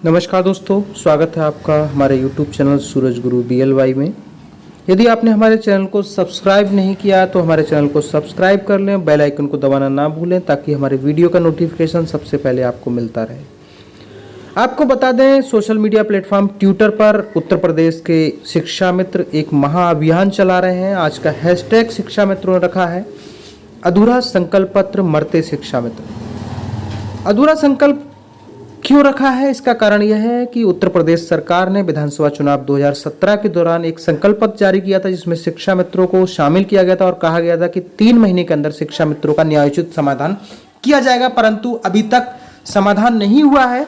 नमस्कार दोस्तों, स्वागत है आपका हमारे YouTube चैनल सूरज गुरु BLY में। यदि आपने हमारे चैनल को सब्सक्राइब नहीं किया तो हमारे चैनल को सब्सक्राइब कर लें, बेल आइकन को दबाना ना भूलें ताकि हमारे वीडियो का नोटिफिकेशन सबसे पहले आपको मिलता रहे। आपको बता दें, सोशल मीडिया प्लेटफॉर्म ट्विटर पर उत्तर प्रदेश के शिक्षा मित्र एक महाअभियान चला रहे हैं। आज का हैशटैग शिक्षा मित्रों ने रखा है अधूरा संकल्प पत्र मरते शिक्षा मित्र। अधूरा संकल्प क्यों रखा है, इसका कारण यह है कि उत्तर प्रदेश सरकार ने विधानसभा चुनाव 2017 के दौरान एक संकल्प पत्र जारी किया था जिसमें शिक्षा मित्रों को शामिल किया गया था और कहा गया था कि 3 महीने के अंदर शिक्षा मित्रों का न्यायोचित समाधान किया जाएगा, परंतु अभी तक समाधान नहीं हुआ है।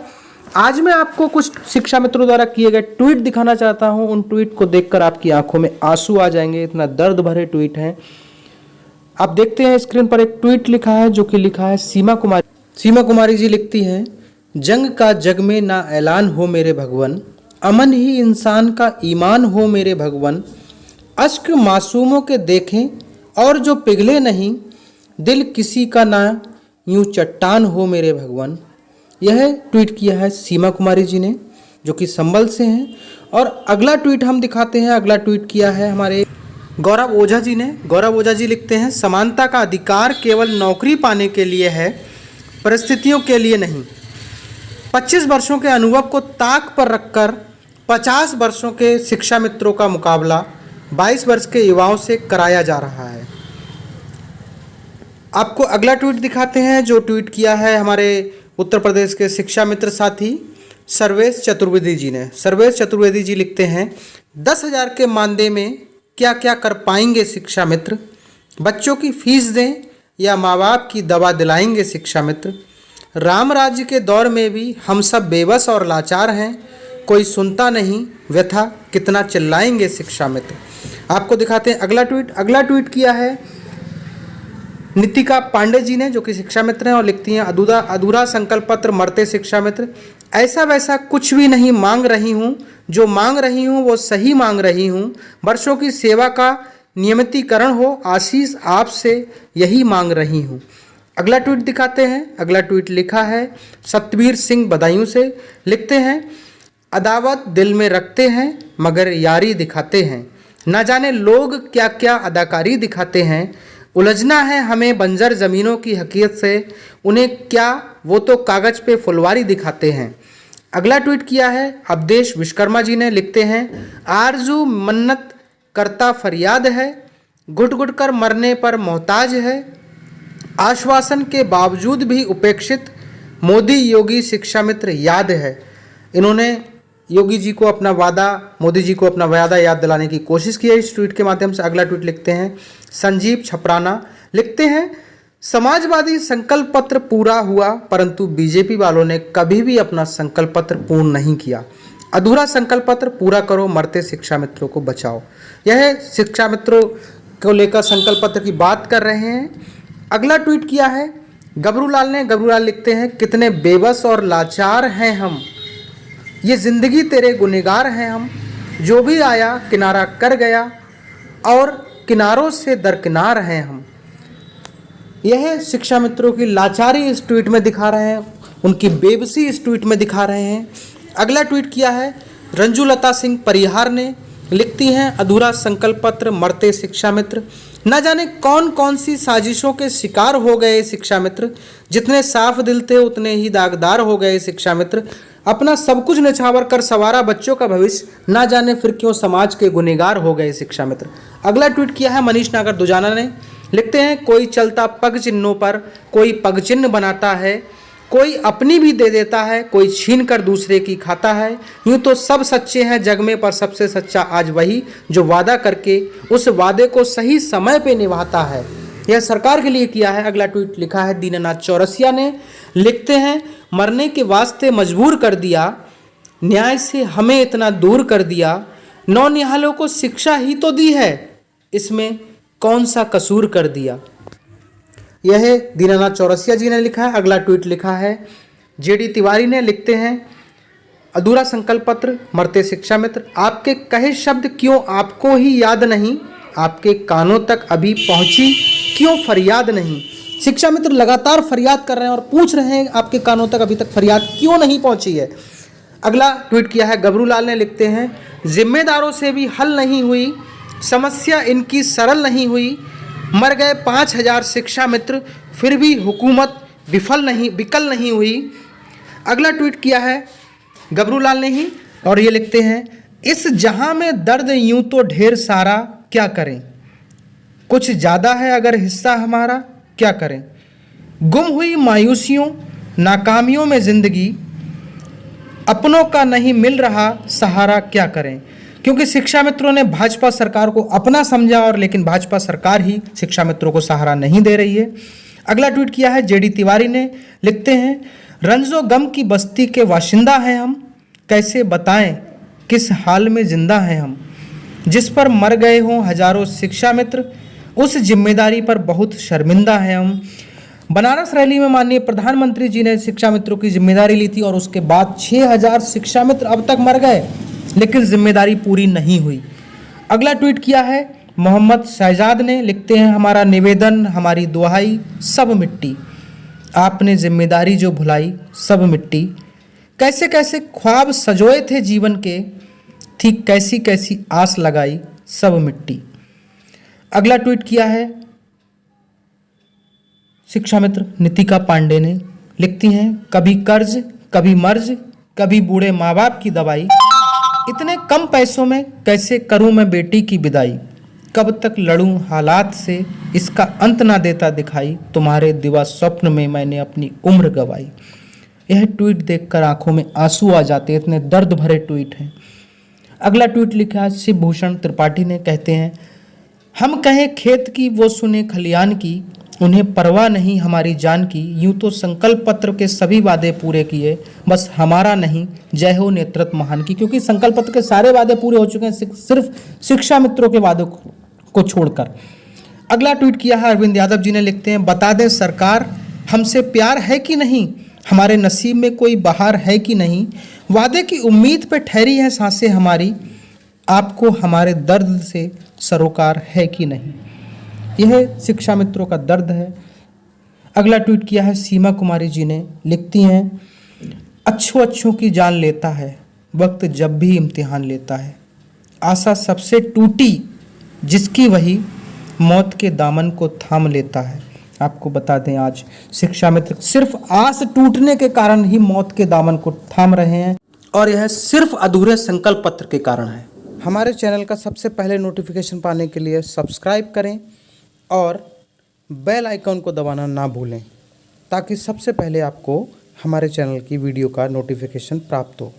आज मैं आपको कुछ शिक्षा मित्रों द्वारा किए गए ट्वीट दिखाना चाहता हूं। उन ट्वीट को देखकर आपकी आंखों में आंसू आ जाएंगे, इतना दर्द भरे ट्वीट हैं। आप देखते हैं स्क्रीन पर एक ट्वीट लिखा है जो कि लिखा है सीमा कुमारी जी लिखती हैं, जंग का जग में ना ऐलान हो मेरे भगवन, अमन ही इंसान का ईमान हो मेरे भगवन, अश्क मासूमों के देखें और जो पिघले नहीं, दिल किसी का ना यूं चट्टान हो मेरे भगवन। यह ट्वीट किया है सीमा कुमारी जी ने जो कि संबल से हैं। और अगला ट्वीट हम दिखाते हैं। अगला ट्वीट किया है हमारे गौरव ओझा जी ने। गौरव ओझा जी लिखते हैं, समानता का अधिकार केवल नौकरी पाने के लिए है, परिस्थितियों के लिए नहीं। 25 वर्षों के अनुभव को ताक पर रखकर 50 वर्षों के शिक्षा मित्रों का मुकाबला 22 वर्ष के युवाओं से कराया जा रहा है। आपको अगला ट्वीट दिखाते हैं जो ट्वीट किया है हमारे उत्तर प्रदेश के शिक्षा मित्र साथी सर्वेश चतुर्वेदी जी ने। सर्वेश चतुर्वेदी जी लिखते हैं, 10,000 के मानदेय में क्या क्या कर पाएंगे शिक्षा मित्र, बच्चों की फीस दें या माँ बाप की दवा दिलाएंगे शिक्षा मित्र, राम राज्य के दौर में भी हम सब बेबस और लाचार हैं, कोई सुनता नहीं व्यथा कितना चिल्लाएंगे शिक्षा मित्र। आपको दिखाते हैं अगला ट्वीट। अगला ट्वीट किया है नितिका पांडे जी ने जो कि शिक्षा मित्र हैं और लिखती हैं, अधूरा संकल्प पत्र मरते शिक्षा मित्र, ऐसा वैसा कुछ भी नहीं मांग रही हूँ, जो मांग रही हूँ वो सही मांग रही हूँ, वर्षों की सेवा का नियमितीकरण हो, आशीष आपसे यही मांग रही हूँ। अगला ट्वीट दिखाते हैं। अगला ट्वीट लिखा है सतबीर सिंह बदायूं से, लिखते हैं, अदावत दिल में रखते हैं मगर यारी दिखाते हैं, ना जाने लोग क्या क्या अदाकारी दिखाते हैं, उलझना है हमें बंजर ज़मीनों की हकीकत से, उन्हें क्या वो तो कागज़ पे फुलवारी दिखाते हैं। अगला ट्वीट किया है अवधेश विश्वकर्मा जी ने, लिखते हैं, आरजू मन्नत करता फरियाद है, घुट घुट कर मरने पर मोहताज है, आश्वासन के बावजूद भी उपेक्षित, मोदी योगी शिक्षा मित्र याद है। इन्होंने योगी जी को अपना वादा, मोदी जी को अपना वादा याद दिलाने की कोशिश की है इस ट्वीट के माध्यम से। अगला ट्वीट लिखते हैं संजीव छपराना, लिखते हैं, समाजवादी संकल्प पत्र पूरा हुआ परंतु बीजेपी वालों ने कभी भी अपना संकल्प पत्र पूर्ण नहीं किया, अधूरा संकल्प पत्र पूरा करो, मरते शिक्षा मित्रों को बचाओ। यह शिक्षा मित्रों को लेकर संकल्प पत्र की बात कर रहे हैं। अगला ट्वीट किया है गबरूलाल ने। गबरूलाल लिखते हैं, कितने बेबस और लाचार हैं हम, ये ज़िंदगी तेरे गुनहगार हैं हम, जो भी आया किनारा कर गया और किनारों से दरकिनार हैं हम। यह शिक्षा मित्रों की लाचारी इस ट्वीट में दिखा रहे हैं, उनकी बेबसी इस ट्वीट में दिखा रहे हैं। अगला ट्वीट किया है रंजूलता सिंह परिहार ने, लिखती हैं, अधूरा संकल्प पत्र मरते शिक्षा मित्र, न जाने कौन कौन सी साजिशों के शिकार हो गए शिक्षा मित्र, जितने साफ दिल थे उतने ही दागदार हो गए शिक्षा मित्र, अपना सब कुछ निछावर कर सवारा बच्चों का भविष्य, ना जाने फिर क्यों समाज के गुनहगार हो गए शिक्षा मित्र। अगला ट्वीट किया है मनीष नागर दुजाना ने, लिखते हैं, कोई चलता पग चिन्हों पर कोई पग चिन्ह बनाता है, कोई अपनी भी दे देता है, कोई छीन कर दूसरे की खाता है, यूँ तो सब सच्चे हैं जग में पर सबसे सच्चा आज वही जो वादा करके उस वादे को सही समय पे निभाता है। यह सरकार के लिए किया है। अगला ट्वीट लिखा है दीनानाथ चौरसिया ने, लिखते हैं, मरने के वास्ते मजबूर कर दिया, न्याय से हमें इतना दूर कर दिया, नौनिहालों को शिक्षा ही तो दी है, इसमें कौन सा कसूर कर दिया। यह दीनानाथ चौरसिया जी ने लिखा है। अगला ट्वीट लिखा है जेडी तिवारी ने, लिखते हैं, अधूरा संकल्प पत्र मरते शिक्षा मित्र, आपके कहे शब्द क्यों आपको ही याद नहीं, आपके कानों तक अभी पहुंची क्यों फरियाद नहीं। शिक्षा मित्र लगातार फरियाद कर रहे हैं और पूछ रहे हैं आपके कानों तक अभी तक फरियाद क्यों नहीं पहुंची है। अगला ट्वीट किया है गबरू लाल ने, लिखते हैं जिम्मेदारों से भी हल नहीं हुई, समस्या इनकी सरल नहीं हुई, मर गए 5000 शिक्षा मित्र फिर भी हुकूमत विकल नहीं हुई। अगला ट्वीट किया है गबरू लाल ने ही और ये लिखते हैं इस जहां में दर्द यूं तो ढेर सारा, क्या करें कुछ ज़्यादा है अगर हिस्सा हमारा, क्या करें गुम हुई मायूसियों नाकामियों में ज़िंदगी, अपनों का नहीं मिल रहा सहारा, क्या करें। क्योंकि शिक्षा मित्रों ने भाजपा सरकार को अपना समझा और लेकिन भाजपा सरकार ही शिक्षा मित्रों को सहारा नहीं दे रही है। अगला ट्वीट किया है जेडी तिवारी ने, लिखते हैं रंजो गम की बस्ती के वाशिंदा हैं हम, कैसे बताएं किस हाल में जिंदा हैं हम, जिस पर मर गए हों हजारों शिक्षा मित्र उस जिम्मेदारी पर बहुत शर्मिंदा हैं हम। बनारस रैली में माननीय प्रधानमंत्री जी ने शिक्षा मित्रों की जिम्मेदारी ली थी और उसके बाद 6000 शिक्षा मित्र अब तक मर गए लेकिन जिम्मेदारी पूरी नहीं हुई। अगला ट्वीट किया है मोहम्मद शहजाद ने, लिखते हैं हमारा निवेदन हमारी दुहाई सब मिट्टी, आपने जिम्मेदारी जो भुलाई सब मिट्टी, कैसे कैसे ख्वाब सजोए थे जीवन के, थी कैसी कैसी आस लगाई सब मिट्टी। अगला ट्वीट किया है शिक्षा मित्र नितिका पांडे ने, लिखती हैं कभी कर्ज कभी मर्ज कभी बूढ़े माँ बाप की दवाई, इतने कम पैसों में कैसे करूं मैं बेटी की विदाई, कब तक लड़ूं हालात से इसका अंत ना देता दिखाई, तुम्हारे दिवा स्वप्न में मैंने अपनी उम्र गवाई। यह ट्वीट देखकर आंखों में आंसू आ जाते हैं, इतने दर्द भरे ट्वीट हैं। अगला ट्वीट लिखा शिव भूषण त्रिपाठी ने, कहते हैं हम कहें खेत की वो सुने खलियान की, उन्हें परवाह नहीं हमारी जान की, यूं तो संकल्प पत्र के सभी वादे पूरे किए, बस हमारा नहीं जय हो नेतृत्व महान की। क्योंकि संकल्प पत्र के सारे वादे पूरे हो चुके हैं, सिर्फ शिक्षा मित्रों के वादों को छोड़कर। अगला ट्वीट किया है अरविंद यादव जी ने, लिखते हैं बता दें सरकार हमसे प्यार है कि नहीं, हमारे नसीब में कोई बहार है कि नहीं, वादे की उम्मीद पे ठहरी है सांसें हमारी, आपको हमारे दर्द से सरोकार है कि नहीं। यह शिक्षा मित्रों का दर्द है। अगला ट्वीट किया है सीमा कुमारी जी ने, लिखती हैं अच्छों की जान लेता है वक्त जब भी इम्तिहान लेता है, आशा सबसे टूटी जिसकी वही मौत के दामन को थाम लेता है। आपको बता दें आज शिक्षा मित्र सिर्फ आस टूटने के कारण ही मौत के दामन को थाम रहे हैं और यह सिर्फ अधूरे संकल्प पत्र के कारण है। हमारे चैनल का सबसे पहले नोटिफिकेशन पाने के लिए सब्सक्राइब करें और बेल आइकन को दबाना ना भूलें ताकि सबसे पहले आपको हमारे चैनल की वीडियो का नोटिफिकेशन प्राप्त हो।